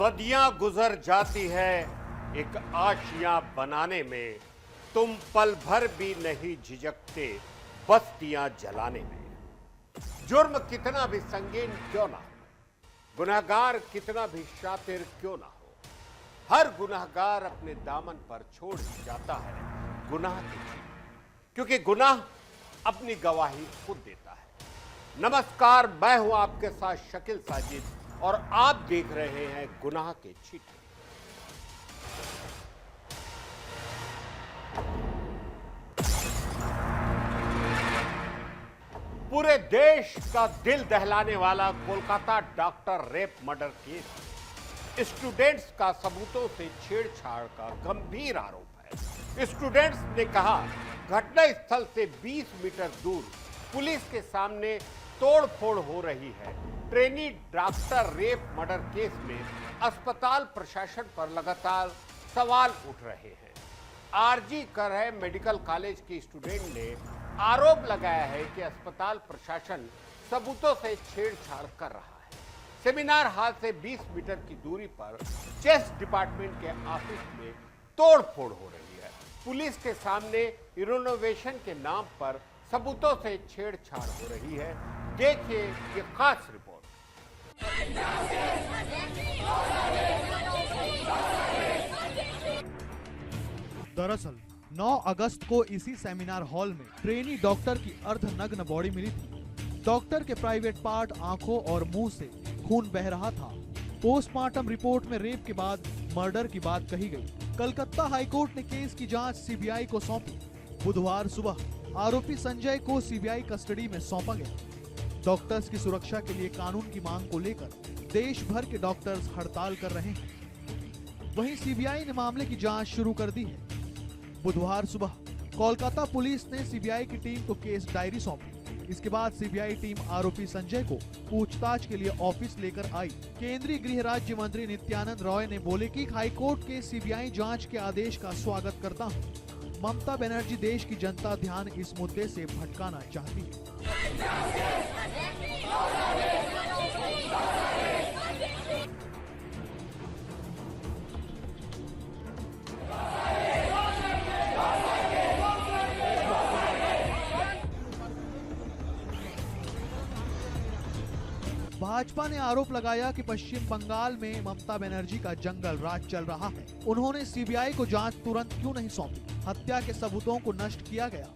सदियां गुजर जाती है एक आशियां बनाने में, तुम पल भर भी नहीं झिझकते बस्तियां जलाने में। जुर्म कितना भी संगीन क्यों ना हो, गुनहगार कितना भी शातिर क्यों ना हो, हर गुनहगार अपने दामन पर छोड़ ही जाता है गुनाह की चीज, क्योंकि गुनाह अपनी गवाही खुद देता है। नमस्कार, मैं हूं आपके साथ शकील साजिद और आप देख रहे हैं गुनाह के छींटे। पूरे देश का दिल दहलाने वाला Kolkata doctor rape murder case, students का सबूतों से छेड़छाड़ का गंभीर आरोप है। स्टूडेंट्स ने कहा घटना स्थल से 20 मीटर दूर पुलिस के सामने तोड़फोड़ हो रही है। Trainee doctor rape murder case में अस्पताल प्रशासन पर लगातार सवाल उठ रहे हैं। आरजी कर रहे मेडिकल कॉलेज की स्टूडेंट ने आरोप लगाया है कि अस्पताल प्रशासन सबूतों से छेड़छाड़ कर रहा है। सेमिनार हॉल से 20 मीटर की दूरी पर चेस्ट डिपार्टमेंट के ऑफिस में तोड़फोड़ हो रही है। पुलिस के सामने रिनोवेशन के नाम पर सबूतों से छेड़छाड़ हो रही है। देखिए ये खास रिपोर्ट। दरअसल 9 अगस्त को इसी सेमिनार हॉल में ट्रेनी डॉक्टर की अर्धनग्न बॉडी मिली थी। डॉक्टर के प्राइवेट पार्ट, आंखों और मुंह से खून बह रहा था। पोस्टमार्टम रिपोर्ट में रेप के बाद मर्डर की बात कही गई। कलकत्ता हाईकोर्ट ने केस की जांच सीबीआई को सौंपी। बुधवार सुबह आरोपी संजय को सीबीआई कस्टडी में सौंपा गया। डॉक्टर्स की सुरक्षा के लिए कानून की मांग को लेकर देश भर के डॉक्टर्स हड़ताल कर रहे हैं। वहीं सीबीआई ने मामले की जांच शुरू कर दी है। बुधवार सुबह कोलकाता पुलिस ने सीबीआई की टीम को केस डायरी सौंपी। इसके बाद सीबीआई टीम आरोपी संजय को पूछताछ के लिए ऑफिस लेकर आई। केंद्रीय गृह राज्य मंत्री नित्यानंद रॉय ने बोले कि हाईकोर्ट के सीबीआई जांच के आदेश का स्वागत करता हूं। ममता बनर्जी देश की जनता ध्यान इस मुद्दे से भटकाना चाहती है। भाजपा ने आरोप लगाया कि पश्चिम बंगाल में ममता बनर्जी का जंगल राज चल रहा है। उन्होंने सीबीआई को जांच तुरंत क्यों नहीं सौंपी? हत्या के सबूतों को नष्ट किया गया।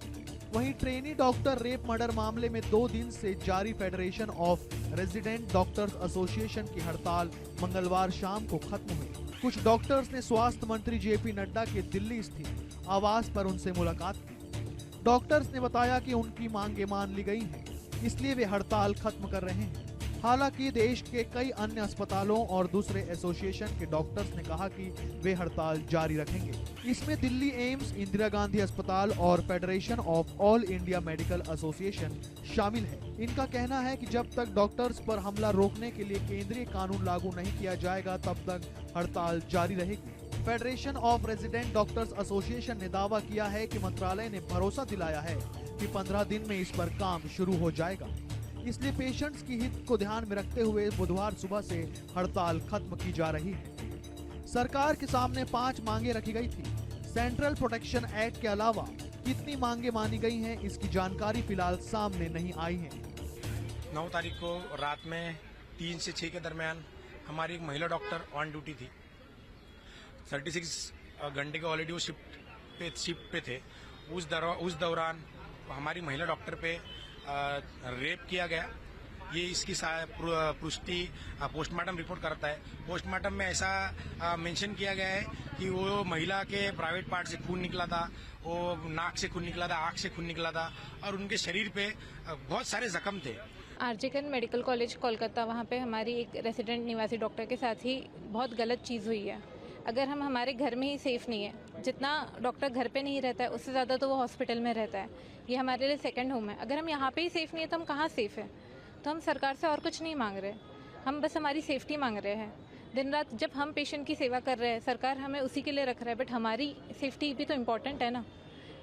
वहीं ट्रेनी डॉक्टर रेप मर्डर मामले में 2 दिन से जारी federation of resident doctors association की हड़ताल मंगलवार शाम को खत्म हुई। कुछ डॉक्टर्स ने स्वास्थ्य मंत्री जेपी नड्डा के दिल्ली स्थित आवास पर उनसे मुलाकात की। डॉक्टर्स ने बताया कि उनकी मांगे मान ली गई हैं, इसलिए वे हड़ताल खत्म कर रहे हैं। हालांकि देश के कई अन्य अस्पतालों और दूसरे एसोसिएशन के डॉक्टर्स ने कहा कि वे हड़ताल जारी रखेंगे। इसमें दिल्ली एम्स, इंदिरा गांधी अस्पताल और federation of all India medical association शामिल है। इनका कहना है कि जब तक डॉक्टर्स पर हमला रोकने के लिए केंद्रीय कानून लागू नहीं किया जाएगा, तब तक हड़ताल जारी रहेगी। Federation of resident doctors association ने दावा किया है कि मंत्रालय ने भरोसा दिलाया है कि 15 दिन में इस पर काम शुरू हो जाएगा। इसलिए पेशेंट्स की हित को ध्यान में रखते हुए बुधवार सुबह से हड़ताल खत्म की जा रही है। सरकार के सामने 5 मांगे रखी गई थी। सेंट्रल प्रोटेक्शन एक्ट के अलावा कितनी मांगे मानी गई हैं, इसकी जानकारी फिलहाल सामने नहीं आई है। 9 तारीख को रात में 3 से 6 के दरमियान हमारी एक महिला डॉक्टर ऑन ड्यूटी थी। 36 घंटे के ऑलरेडी वो शिफ्ट पे थे। उस दौरान हमारी महिला डॉक्टर पे रेप किया गया। ये इसकी पुष्टि पोस्टमार्टम रिपोर्ट करता है। पोस्टमार्टम में ऐसा मेंशन किया गया है कि वो महिला के प्राइवेट पार्ट से खून निकला था, वो नाक से खून निकला था, आंख से खून निकला था और उनके शरीर पे बहुत सारे जख्म थे। आरजी कर मेडिकल कॉलेज कोलकाता, वहाँ पे हमारी एक रेसिडेंट निवासी डॉक्टर के साथ ही बहुत गलत चीज़ हुई है। अगर हम हमारे घर में ही सेफ नहीं है, जितना डॉक्टर घर पे नहीं रहता है उससे ज़्यादा तो वो हॉस्पिटल में रहता है। ये हमारे लिए सेकंड होम है। अगर हम यहाँ पे ही सेफ नहीं है तो हम कहाँ सेफ है? तो हम सरकार से और कुछ नहीं मांग रहे, हम बस हमारी सेफ्टी मांग रहे हैं। दिन रात जब हम पेशेंट की सेवा कर रहे हैं, सरकार हमें उसी के लिए रख रहा है, बट हमारी सेफ्टी भी तो इम्पोर्टेंट है ना।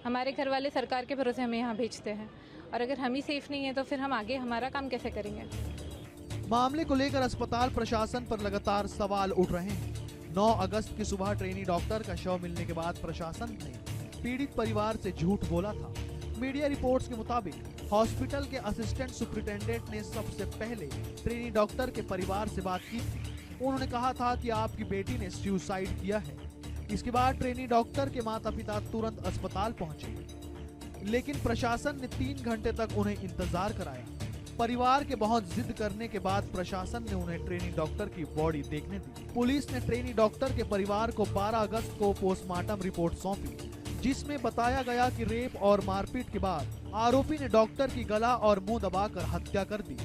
हमारे घर वाले सरकार के भरोसे हमें यहाँ भेजते हैं और अगर हम ही सेफ नहीं है तो फिर हम आगे हमारा काम कैसे करेंगे? मामले को लेकर अस्पताल प्रशासन पर लगातार सवाल उठ रहे हैं। 9 अगस्त की सुबह ट्रेनी डॉक्टर का शव मिलने के बाद प्रशासन ने पीड़ित परिवार से झूठ बोला था। मीडिया रिपोर्ट्स के मुताबिक हॉस्पिटल के असिस्टेंट सुपरिटेंडेंट ने सबसे पहले ट्रेनी डॉक्टर के परिवार से बात की थी। उन्होंने कहा था कि आपकी बेटी ने सुसाइड किया है। इसके बाद ट्रेनी डॉक्टर के माता पिता तुरंत अस्पताल पहुंचे, लेकिन प्रशासन ने 3 घंटे तक उन्हें इंतजार कराया। परिवार के बहुत जिद करने के बाद प्रशासन ने उन्हें ट्रेनी डॉक्टर की बॉडी देखने दी। पुलिस ने ट्रेनी डॉक्टर के परिवार को 12 अगस्त को पोस्टमार्टम रिपोर्ट सौंपी, जिसमें बताया गया कि रेप और मारपीट के बाद आरोपी ने डॉक्टर की गला और मुंह दबाकर हत्या कर दी।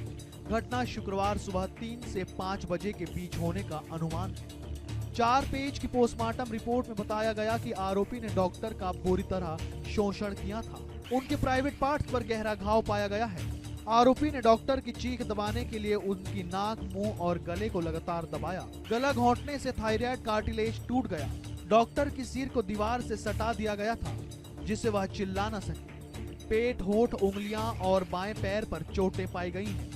घटना शुक्रवार सुबह 3 से 5 बजे के बीच होने का अनुमान है। 4 पेज की पोस्टमार्टम रिपोर्ट में बताया गया कि आरोपी ने डॉक्टर का बुरी तरह शोषण किया था। उनके प्राइवेट पार्ट्स पर गहरा घाव पाया गया है। आरोपी ने डॉक्टर की चीख दबाने के लिए उनकी नाक, मुंह और गले को लगातार दबाया। गला घोंटने से थायराइड कार्टिलेज टूट गया। डॉक्टर की सिर को दीवार से सटा दिया गया था, जिससे वह चिल्ला न सके। पेट, होठ, उंगलियां और बाएं पैर पर चोटें पाई गई हैं।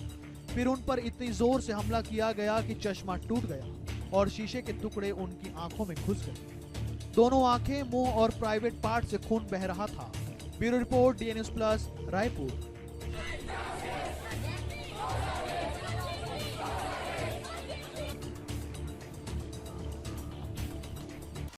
फिर उन पर इतनी जोर से हमला किया गया कि चश्मा टूट गया और शीशे के टुकड़े उनकी आंखों में घुस गए। दोनों आंखें, मुंह और प्राइवेट पार्ट से खून बह रहा था। Bureau report, DN News Plus, Raipur.